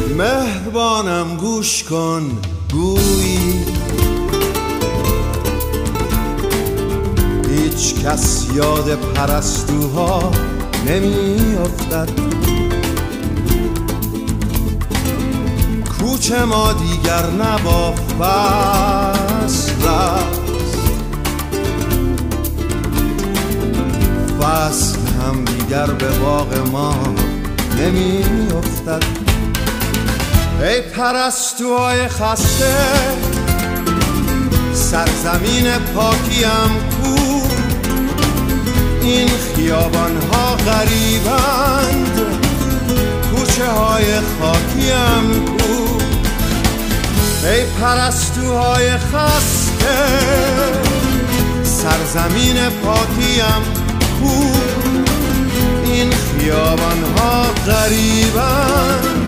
مهربانم گوش کن گویی هیچ کس یاد پرستوها نمی افتد. کوچه ما دیگر نبا فصل است، فصل هم دیگر به باغ ما نمی افتد. ای پرستوهای خسته سرزمین پاکیم کو، این خیابان ها غریبند کوچه های خاکیم کو. ای پرستوهای خسته سرزمین پاکیم کو، این خیابان ها غریبند